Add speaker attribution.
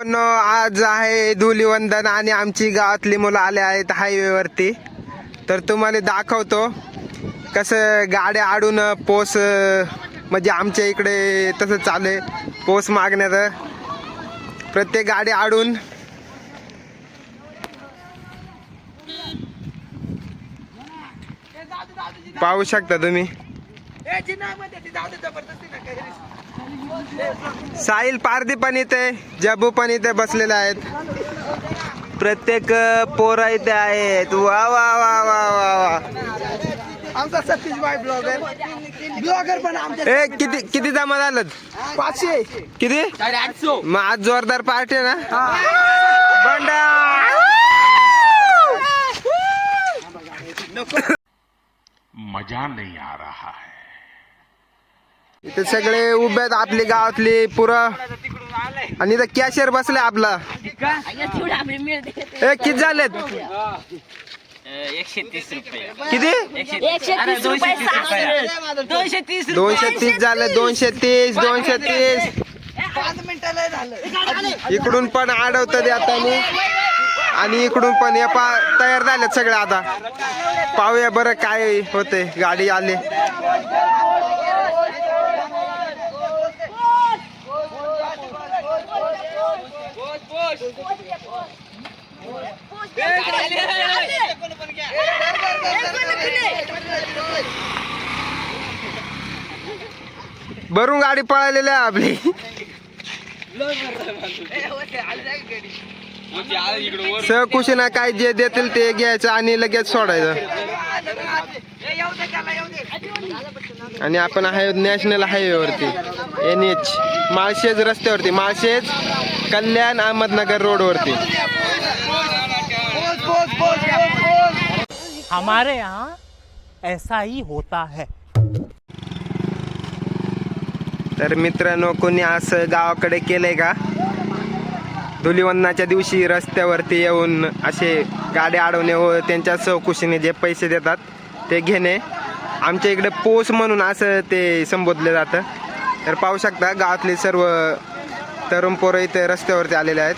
Speaker 1: पण आज आहे धुलीवंदन आणि आमची गावातली मुलं आले आहेत हायवे वरती. तर तुम्हाला दाखवतो कसं गाड्या आडून पोस म्हणजे आमच्या इकडे तसं चालू आहे पोस मागण्याचं. प्रत्येक गाडी आडून पाहू शकता तुम्ही. साहिल पारदी पण इथे, जबू पण इथे बसलेले आहेत. प्रत्येक पोरं इथे आहेत. वा वा वा वा वा वा.
Speaker 2: आमचा सतीश भाई ब्लॉगर पण आमच्या
Speaker 1: किती किती जमा झालं?
Speaker 2: 500
Speaker 1: किती?
Speaker 2: 800.
Speaker 1: मग आज जोरदार पार्टी आहे ना. बंडा
Speaker 3: मजा नहीं आ रहा है.
Speaker 1: इथे सगळे उभे आहेत आपली गावातली पुरं. आणि इथं कॅशियर बसले आपला. किती झालेत?
Speaker 4: 130 रुपये.
Speaker 1: किती?
Speaker 4: 130 रुपये.
Speaker 1: 230 झाले. 230 230.
Speaker 2: 5 मिनिटाला झालं.
Speaker 1: इकडून पण अडवतं आता मी आणि इकडून पण या तयार झालेत सगळे. आता पाहूया बरं काय होते. गाडी आली. भरून गाडी पळालेली आहे आपली. सहकुशीना काय जे देतील ते घ्यायचं आणि लगेच सोडायचं. आणि आपण आहे नॅशनल हायवे वरती NH माळशेज रस्त्यावरती, माळशेज कल्याण अहमदनगर रोड वरती.
Speaker 5: हमारे यहाँ ऐसा ही होता है.
Speaker 1: तर मित्रांनो, कोणी असं गावाकडे केलंय का? धुलीवंदनाच्या दिवशी रस्त्यावरती येऊन असे गाडी अडवणे व त्यांच्या सहकुशीने जे पैसे देतात ते घेणे. आमच्या इकडे पोस म्हणून असं ते संबोधले जातं. तर पाहू शकता गावातले सर्व तरुण पोरं इथे रस्त्यावरती आलेले आहेत.